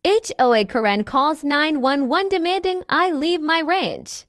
HOA Karen calls 911 demanding I leave my ranch.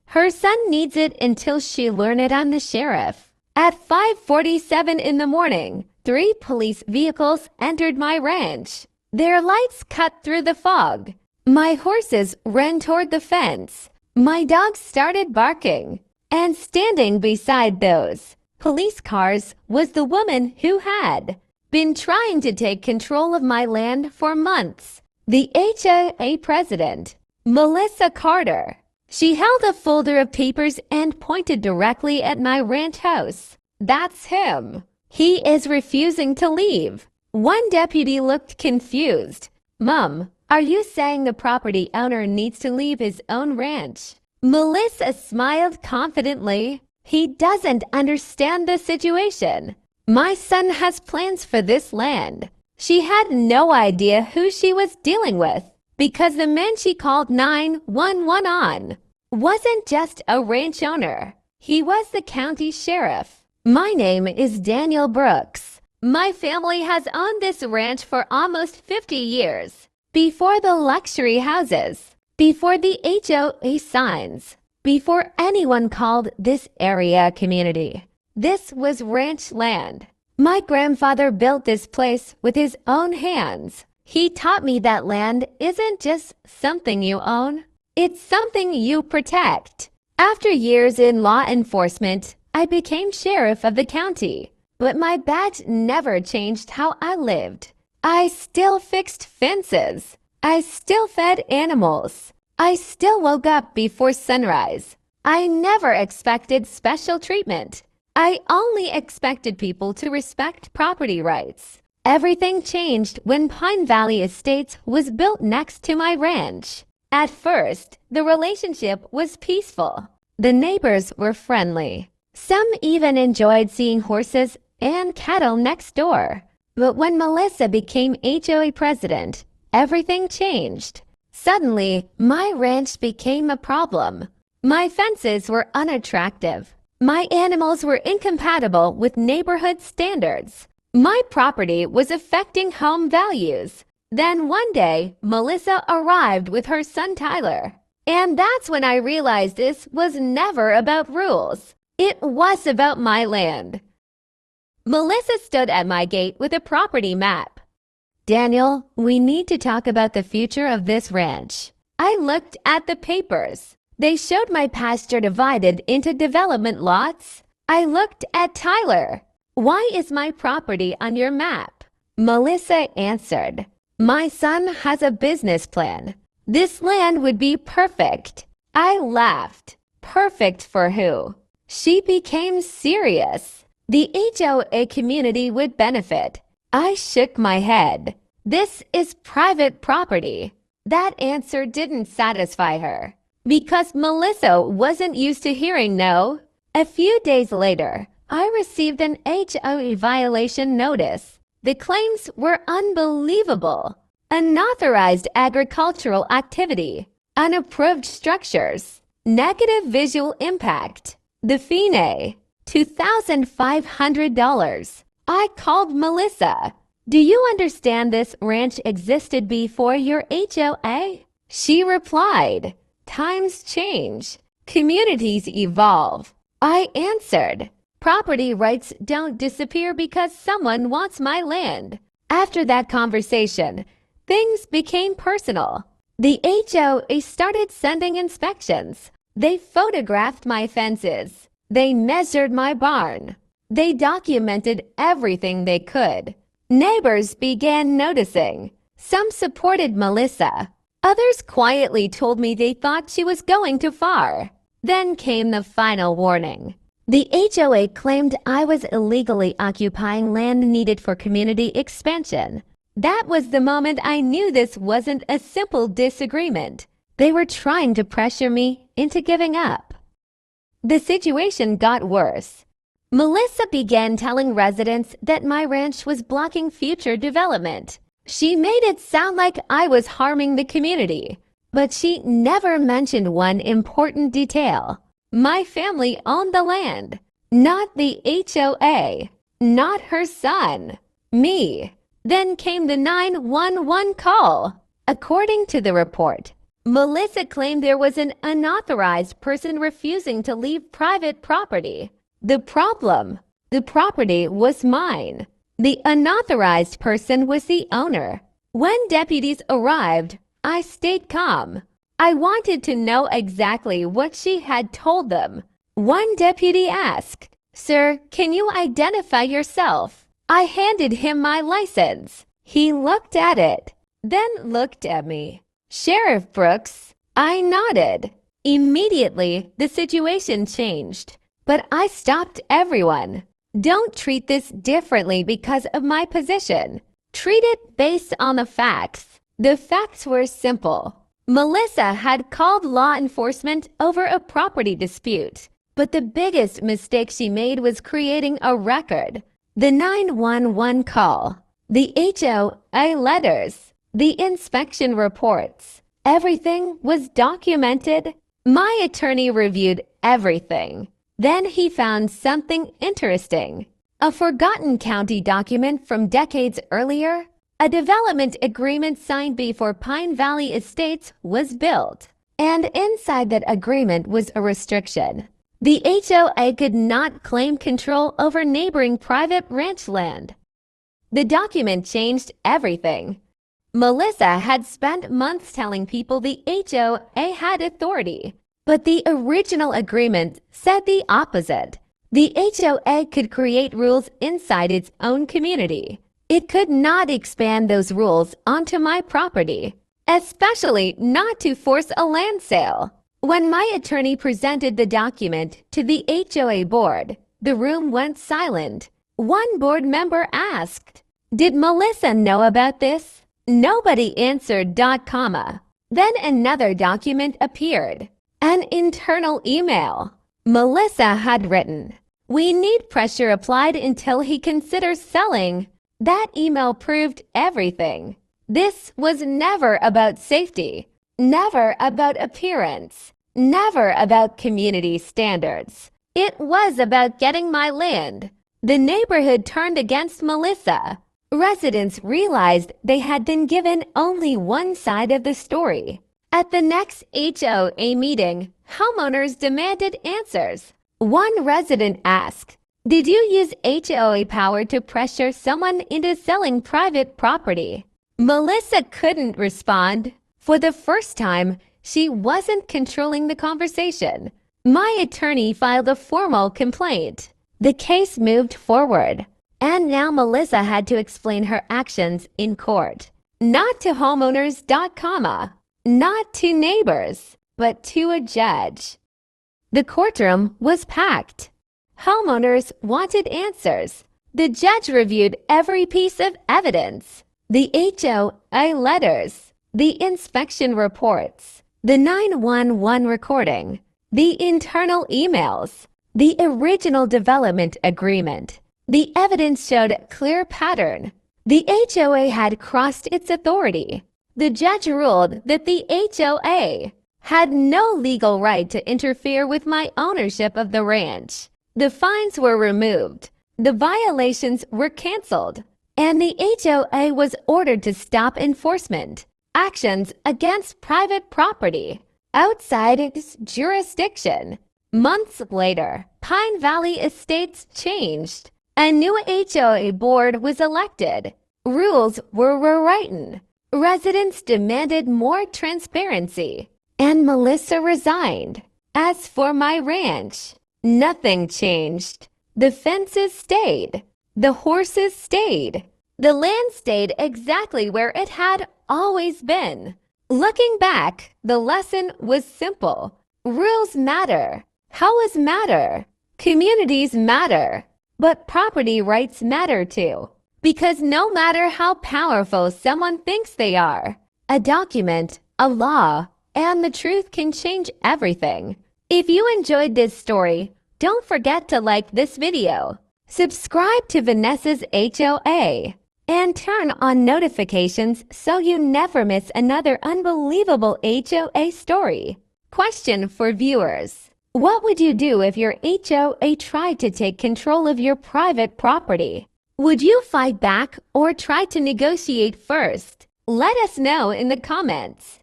Her son needs it until she learn it I'm the sheriff. At 5:47 in the morning, 3 police vehicles entered my ranch. Their lights cut through the fog. My horses ran toward the fence. My dogs started barking. And standing beside those police cars was the woman who had been trying to take control of my land for months. The HOA president, Melissa Carter. She held a folder of papers and pointed directly at my ranch house. That's him. He is refusing to leave. One deputy looked confused. Mom, are you saying the property owner needs to leave his own ranch? Melissa smiled confidently. He doesn't understand the situation. My son has plans for this land. She had no idea who she was dealing with because the man she called 911 on wasn't just a ranch owner. He was the county sheriff. My name is Daniel Brooks. My family has owned this ranch for almost 50 years. Before the luxury houses, before the HOA signs, before anyone called this area a community. This was ranch land. My grandfather built this place with his own hands. He taught me that land isn't just something you own. It's something you protect. After years in law enforcement, I became sheriff of the county. But my badge never changed how I lived. I still fixed fences. I still fed animals. I still woke up before sunrise. I never expected special treatment. I only expected people to respect property rights. Everything changed when Pine Valley Estates was built next to my ranch. At first, the relationship was peaceful. The neighbors were friendly. Some even enjoyed seeing horses and cattle next door. But when Melissa became HOA president, everything changed. Suddenly, my ranch became a problem. My fences were unattractive. My animals were incompatible with neighborhood standards. My property was affecting home values. Then one day, Melissa arrived with her son Tyler. And that's when I realized this was never about rules. It was about my land. Melissa stood at my gate with a property map. Daniel, we need to talk about the future of this ranch. I looked at the papers. They showed my pasture divided into development lots. I looked at Tyler. Why is my property on your map? Melissa answered, my son has a business plan. This land would be perfect. I laughed. Perfect for who? She became serious. The HOA community would benefit. I shook my head. This is private property. That answer didn't satisfy her because Melissa wasn't used to hearing no. A few days later, I received an HOA violation notice. The claims were unbelievable. Unauthorized agricultural activity, unapproved structures, negative visual impact. The fee, $2,500. I called Melissa. Do you understand this ranch existed before your HOA? She replied, times change. Communities evolve. I answered, property rights don't disappear because someone wants my land. After that conversation, things became personal. The HOA started sending inspections. They photographed my fences. They measured my barn. They documented everything they could. Neighbors began noticing. Some supported Melissa. Others quietly told me they thought she was going too far. Then came the final warning. The HOA claimed I was illegally occupying land needed for community expansion. That was the moment I knew this wasn't a simple disagreement. They were trying to pressure me into giving up. The situation got worse. Melissa began telling residents that my ranch was blocking future development. She made it sound like I was harming the community, but she never mentioned one important detail. My family owned the land, not the HOA, not her son, me. Then came the 911 call. According to the report, Melissa claimed there was an unauthorized person refusing to leave private property. The property was mine. The unauthorized person was the owner. When deputies arrived, I stayed calm. I wanted to know exactly what she had told them. One deputy asked, "Sir, can you identify yourself?" I handed him my license. He looked at it, then looked at me. "Sheriff Brooks," I nodded. Immediately, the situation changed, but I stopped everyone. Don't treat this differently because of my position. Treat it based on the facts. The facts were simple. Melissa had called law enforcement over a property dispute, but the biggest mistake she made was creating a record. The 911 call, the HOA letters, the inspection reports. Everything was documented. My attorney reviewed everything. Then he found something interesting. A forgotten county document from decades earlier. A development agreement signed before Pine Valley Estates was built. And inside that agreement was a restriction. The HOA could not claim control over neighboring private ranch land. The document changed everything. Melissa had spent months telling people the HOA had authority, but the original agreement said the opposite. The HOA could create rules inside its own community. It could not expand those rules onto my property, especially not to force a land sale. When my attorney presented the document to the HOA board, the room went silent. One board member asked, "Did Melissa know about this?" Nobody answered. Then another document appeared, an internal email. Melissa had written, "We need pressure applied until he considers selling." That email proved everything. This was never about safety, never about appearance, never about community standards. It was about getting my land. The neighborhood turned against Melissa. Residents realized they had been given only one side of the story. At the next HOA meeting, homeowners demanded answers. One resident asked, "Did you use HOA power to pressure someone into selling private property?" Melissa couldn't respond. For the first time, she wasn't controlling the conversation. My attorney filed a formal complaint. The case moved forward, and now Melissa had to explain her actions in court. Not to homeowners, not to neighbors, but to a judge. The courtroom was packed. Homeowners wanted answers. The judge reviewed every piece of evidence. The HOA letters, the inspection reports, the 911 recording, the internal emails, the original development agreement. The evidence showed a clear pattern. The HOA had crossed its authority. The judge ruled that the HOA had no legal right to interfere with my ownership of the ranch. The fines were removed, the violations were canceled, and the HOA was ordered to stop enforcement actions against private property outside its jurisdiction. Months later, Pine Valley Estates changed. A new HOA board was elected. Rules were rewritten. Residents demanded more transparency, and Melissa resigned. As for my ranch, nothing changed. The fences stayed. The horses stayed. The land stayed exactly where it had always been. Looking back, the lesson was simple. Rules matter. Houses matter. Communities matter. But property rights matter too. Because no matter how powerful someone thinks they are, a document, a law, and the truth can change everything. If you enjoyed this story, don't forget to like this video, subscribe to Vanessa's HOA, and turn on notifications so you never miss another unbelievable HOA story. Question for viewers: what would you do if your HOA tried to take control of your private property? Would you fight back or try to negotiate first? Let us know in the comments.